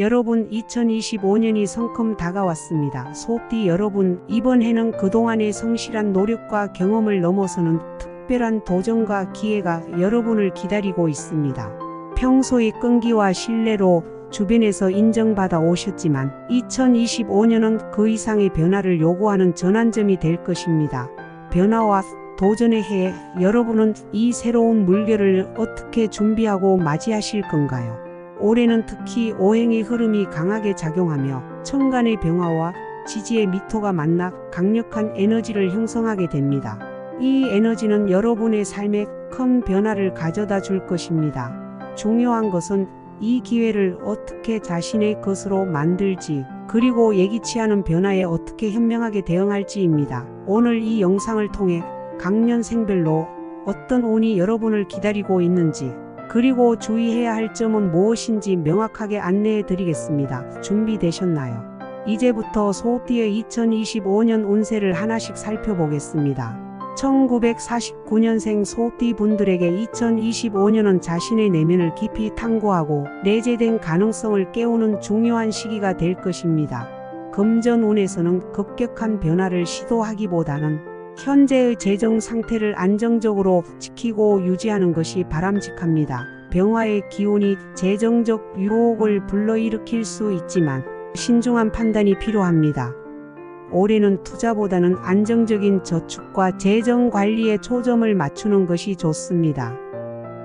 여러분, 2025년이 성큼 다가왔습니다. 소띠 여러분, 이번 해는 그동안의 성실한 노력과 경험을 넘어서는 특별한 도전과 기회가 여러분을 기다리고 있습니다. 평소의 끈기와 신뢰로 주변에서 인정받아 오셨지만 2025년은 그 이상의 변화를 요구하는 전환점이 될 것입니다. 변화와 도전의 해, 여러분은 이 새로운 물결을 어떻게 준비하고 맞이하실 건가요? 올해는 특히 오행의 흐름이 강하게 작용하며 천간의 병화와 지지의 미토가 만나 강력한 에너지를 형성하게 됩니다. 이 에너지는 여러분의 삶에 큰 변화를 가져다 줄 것입니다. 중요한 것은 이 기회를 어떻게 자신의 것으로 만들지, 그리고 예기치 않은 변화에 어떻게 현명하게 대응할지입니다. 오늘 이 영상을 통해 각년생별로 어떤 운이 여러분을 기다리고 있는지, 그리고 주의해야 할 점은 무엇인지 명확하게 안내해 드리겠습니다. 준비되셨나요? 이제부터 소띠의 2025년 운세를 하나씩 살펴보겠습니다. 1949년생 소띠 분들에게 2025년은 자신의 내면을 깊이 탐구하고 내재된 가능성을 깨우는 중요한 시기가 될 것입니다. 금전운에서는 급격한 변화를 시도하기보다는 현재의 재정 상태를 안정적으로 지키고 유지하는 것이 바람직합니다. 병화의 기운이 재정적 유혹을 불러일으킬 수 있지만 신중한 판단이 필요합니다. 올해는 투자보다는 안정적인 저축과 재정 관리에 초점을 맞추는 것이 좋습니다.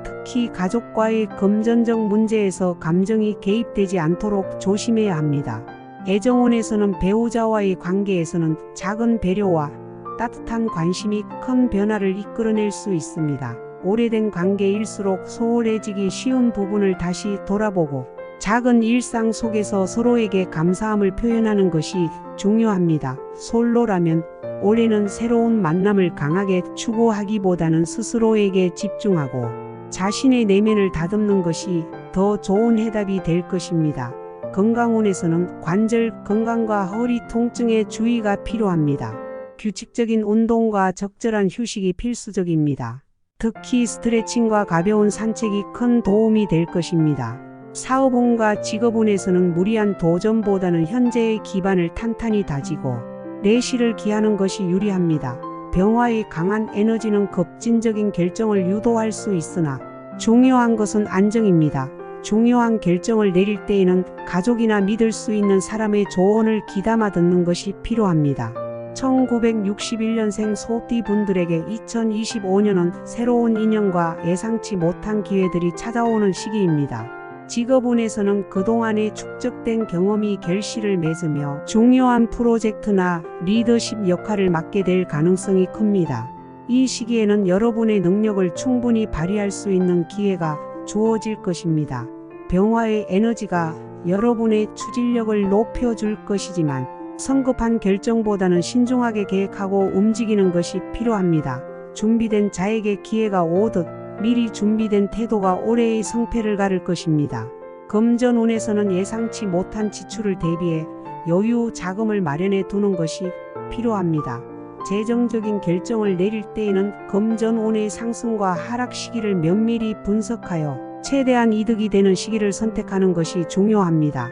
특히 가족과의 금전적 문제에서 감정이 개입되지 않도록 조심해야 합니다. 애정운에서는 배우자와의 관계에서는 작은 배려와 따뜻한 관심이 큰 변화를 이끌어낼 수 있습니다. 오래된 관계일수록 소홀해지기 쉬운 부분을 다시 돌아보고 작은 일상 속에서 서로에게 감사함을 표현하는 것이 중요합니다. 솔로라면 올해는 새로운 만남을 강하게 추구하기보다는 스스로에게 집중하고 자신의 내면을 다듬는 것이 더 좋은 해답이 될 것입니다. 건강운에서는 관절 건강과 허리 통증에 주의가 필요합니다. 규칙적인 운동과 적절한 휴식이 필수적입니다. 특히 스트레칭과 가벼운 산책이 큰 도움이 될 것입니다. 사업운과 직업운에서는 무리한 도전보다는 현재의 기반을 탄탄히 다지고 내실을 기하는 것이 유리합니다. 병화의 강한 에너지는 급진적인 결정을 유도할 수 있으나 중요한 것은 안정입니다. 중요한 결정을 내릴 때에는 가족이나 믿을 수 있는 사람의 조언을 귀담아 듣는 것이 필요합니다. 1961년생 소띠 분들에게 2025년은 새로운 인연과 예상치 못한 기회들이 찾아오는 시기입니다. 직업운에서는 그동안의 축적된 경험이 결실을 맺으며 중요한 프로젝트나 리더십 역할을 맡게 될 가능성이 큽니다. 이 시기에는 여러분의 능력을 충분히 발휘할 수 있는 기회가 주어질 것입니다. 병화의 에너지가 여러분의 추진력을 높여줄 것이지만 성급한 결정보다는 신중하게 계획하고 움직이는 것이 필요합니다. 준비된 자에게 기회가 오듯 미리 준비된 태도가 올해의 성패를 가를 것입니다. 금전운에서는 예상치 못한 지출을 대비해 여유 자금을 마련해 두는 것이 필요합니다. 재정적인 결정을 내릴 때에는 금전운의 상승과 하락 시기를 면밀히 분석하여 최대한 이득이 되는 시기를 선택하는 것이 중요합니다.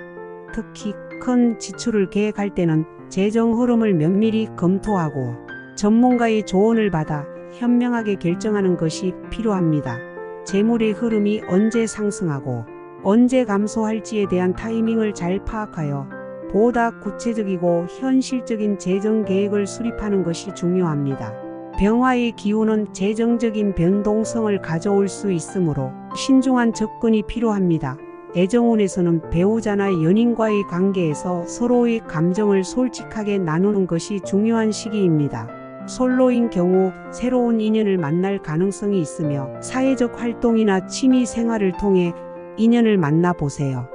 특히 큰 지출을 계획할 때는 재정 흐름을 면밀히 검토하고 전문가의 조언을 받아 현명하게 결정하는 것이 필요합니다. 재물의 흐름이 언제 상승하고 언제 감소할지에 대한 타이밍을 잘 파악하여 보다 구체적이고 현실적인 재정 계획을 수립하는 것이 중요합니다. 병화의 기운은 재정적인 변동성을 가져올 수 있으므로 신중한 접근이 필요합니다. 애정운에서는 배우자나 연인과의 관계에서 서로의 감정을 솔직하게 나누는 것이 중요한 시기입니다. 솔로인 경우 새로운 인연을 만날 가능성이 있으며 사회적 활동이나 취미 생활을 통해 인연을 만나보세요.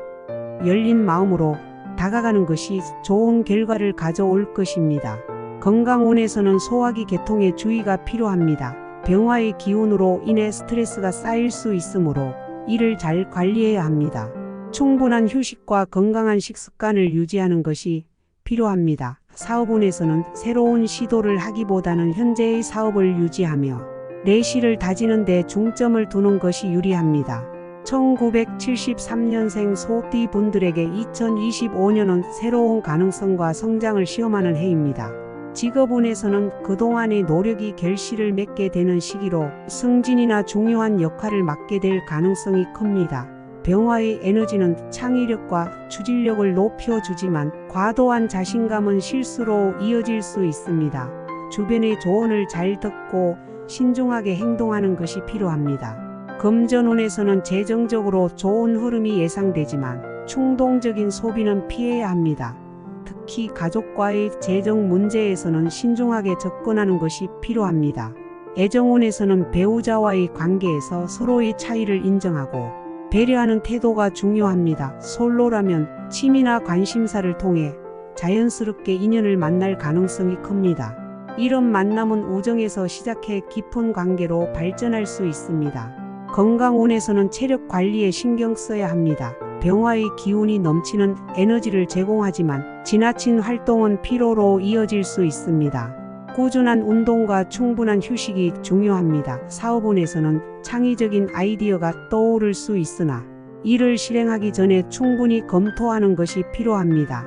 열린 마음으로 다가가는 것이 좋은 결과를 가져올 것입니다. 건강운에서는 소화기 계통에 주의가 필요합니다. 병화의 기운으로 인해 스트레스가 쌓일 수 있으므로 이를 잘 관리해야 합니다. 충분한 휴식과 건강한 식습관을 유지하는 것이 필요합니다. 사업운에서는 새로운 시도를 하기보다는 현재의 사업을 유지하며 내실을 다지는 데 중점을 두는 것이 유리합니다. 1973년생 소띠 분들에게 2025년은 새로운 가능성과 성장을 시험하는 해입니다. 직업운에서는 그동안의 노력이 결실을 맺게 되는 시기로 승진이나 중요한 역할을 맡게 될 가능성이 큽니다. 병화의 에너지는 창의력과 추진력을 높여주지만 과도한 자신감은 실수로 이어질 수 있습니다. 주변의 조언을 잘 듣고 신중하게 행동하는 것이 필요합니다. 금전운에서는 재정적으로 좋은 흐름이 예상되지만 충동적인 소비는 피해야 합니다. 특히 가족과의 재정 문제에서는 신중하게 접근하는 것이 필요합니다. 애정운에서는 배우자와의 관계에서 서로의 차이를 인정하고 배려하는 태도가 중요합니다. 솔로라면 취미나 관심사를 통해 자연스럽게 인연을 만날 가능성이 큽니다. 이런 만남은 우정에서 시작해 깊은 관계로 발전할 수 있습니다. 건강운에서는 체력 관리에 신경 써야 합니다. 병화의 기운이 넘치는 에너지를 제공하지만 지나친 활동은 피로로 이어질 수 있습니다. 꾸준한 운동과 충분한 휴식이 중요합니다. 사업운에서는 창의적인 아이디어가 떠오를 수 있으나 이를 실행하기 전에 충분히 검토하는 것이 필요합니다.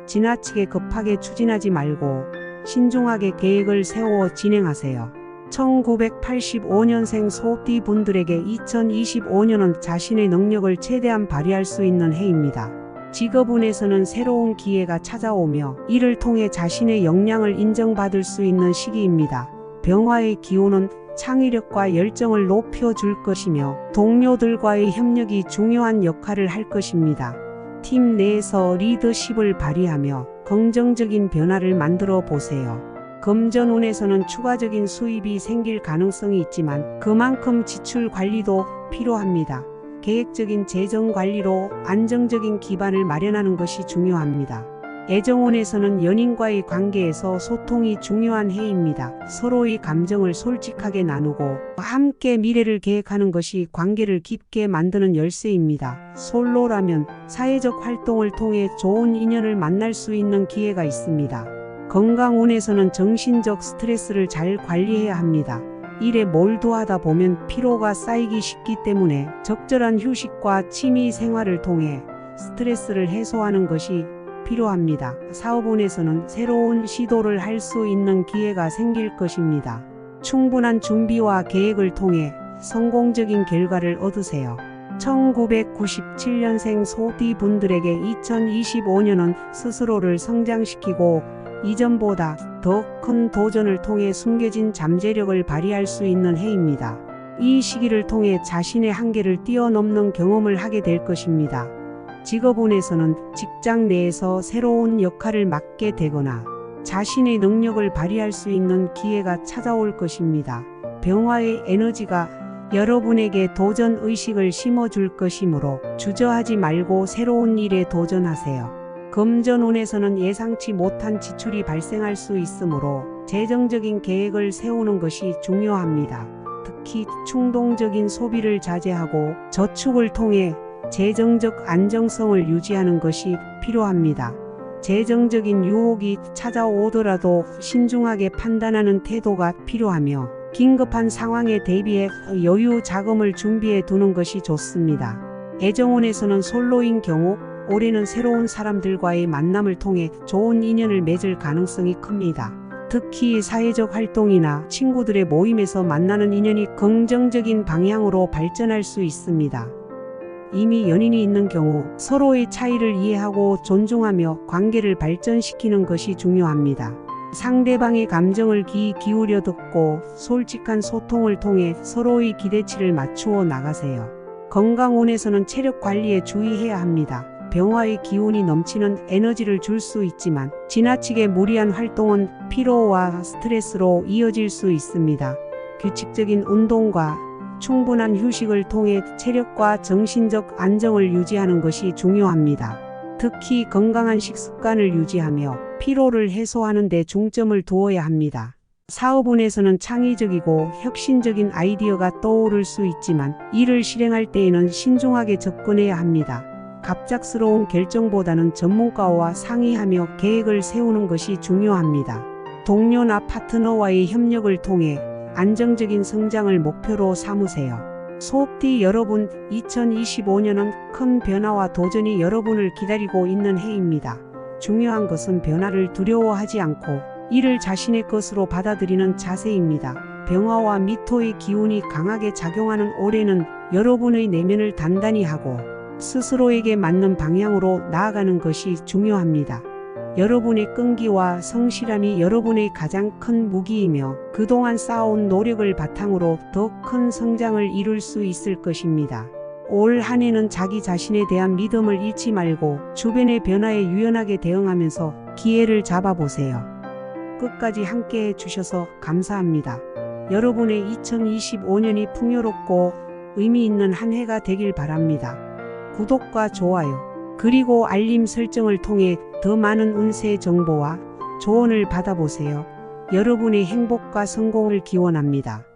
지나치게 급하게 추진하지 말고 신중하게 계획을 세워 진행하세요. 1985년생 소띠 분들에게 2025년은 자신의 능력을 최대한 발휘할 수 있는 해입니다. 직업운에서는 새로운 기회가 찾아오며 이를 통해 자신의 역량을 인정받을 수 있는 시기입니다. 병화의 기운은 창의력과 열정을 높여줄 것이며 동료들과의 협력이 중요한 역할을 할 것입니다. 팀 내에서 리더십을 발휘하며 긍정적인 변화를 만들어 보세요. 금전운에서는 추가적인 수입이 생길 가능성이 있지만 그만큼 지출 관리도 필요합니다. 계획적인 재정 관리로 안정적인 기반을 마련하는 것이 중요합니다. 애정운에서는 연인과의 관계에서 소통이 중요한 해입니다. 서로의 감정을 솔직하게 나누고 함께 미래를 계획하는 것이 관계를 깊게 만드는 열쇠입니다. 솔로라면 사회적 활동을 통해 좋은 인연을 만날 수 있는 기회가 있습니다. 건강운에서는 정신적 스트레스를 잘 관리해야 합니다. 일에 몰두하다 보면 피로가 쌓이기 쉽기 때문에 적절한 휴식과 취미 생활을 통해 스트레스를 해소하는 것이 필요합니다. 사업운에서는 새로운 시도를 할 수 있는 기회가 생길 것입니다. 충분한 준비와 계획을 통해 성공적인 결과를 얻으세요. 1997년생 소띠 분들에게 2025년은 스스로를 성장시키고 이전보다 더 큰 도전을 통해 숨겨진 잠재력을 발휘할 수 있는 해입니다. 이 시기를 통해 자신의 한계를 뛰어넘는 경험을 하게 될 것입니다. 직업운에서는 직장 내에서 새로운 역할을 맡게 되거나 자신의 능력을 발휘할 수 있는 기회가 찾아올 것입니다. 병화의 에너지가 여러분에게 도전 의식을 심어줄 것이므로 주저하지 말고 새로운 일에 도전하세요. 금전운에서는 예상치 못한 지출이 발생할 수 있으므로 재정적인 계획을 세우는 것이 중요합니다. 특히 충동적인 소비를 자제하고 저축을 통해 재정적 안정성을 유지하는 것이 필요합니다. 재정적인 유혹이 찾아오더라도 신중하게 판단하는 태도가 필요하며 긴급한 상황에 대비해 여유 자금을 준비해 두는 것이 좋습니다. 애정운에서는 솔로인 경우 올해는 새로운 사람들과의 만남을 통해 좋은 인연을 맺을 가능성이 큽니다. 특히 사회적 활동이나 친구들의 모임에서 만나는 인연이 긍정적인 방향으로 발전할 수 있습니다. 이미 연인이 있는 경우 서로의 차이를 이해하고 존중하며 관계를 발전시키는 것이 중요합니다. 상대방의 감정을 귀 기울여 듣고 솔직한 소통을 통해 서로의 기대치를 맞추어 나가세요. 건강운에서는 체력 관리에 주의해야 합니다. 병화의 기운이 넘치는 에너지를 줄 수 있지만 지나치게 무리한 활동은 피로와 스트레스로 이어질 수 있습니다. 규칙적인 운동과 충분한 휴식을 통해 체력과 정신적 안정을 유지하는 것이 중요합니다. 특히 건강한 식습관을 유지하며 피로를 해소하는 데 중점을 두어야 합니다. 사업운에서는 창의적이고 혁신적인 아이디어가 떠오를 수 있지만 이를 실행할 때에는 신중하게 접근해야 합니다. 갑작스러운 결정보다는 전문가와 상의하며 계획을 세우는 것이 중요합니다. 동료나 파트너와의 협력을 통해 안정적인 성장을 목표로 삼으세요. 소업디 여러분, 2025년은 큰 변화와 도전이 여러분을 기다리고 있는 해입니다. 중요한 것은 변화를 두려워하지 않고 이를 자신의 것으로 받아들이는 자세입니다. 병화와 미토의 기운이 강하게 작용하는 올해는 여러분의 내면을 단단히 하고 스스로에게 맞는 방향으로 나아가는 것이 중요합니다. 여러분의 끈기와 성실함이 여러분의 가장 큰 무기이며 그동안 쌓아온 노력을 바탕으로 더 큰 성장을 이룰 수 있을 것입니다. 올 한 해는 자기 자신에 대한 믿음을 잃지 말고 주변의 변화에 유연하게 대응하면서 기회를 잡아보세요. 끝까지 함께 해주셔서 감사합니다. 여러분의 2025년이 풍요롭고 의미 있는 한 해가 되길 바랍니다. 구독과 좋아요, 그리고 알림 설정을 통해 더 많은 운세 정보와 조언을 받아보세요. 여러분의 행복과 성공을 기원합니다.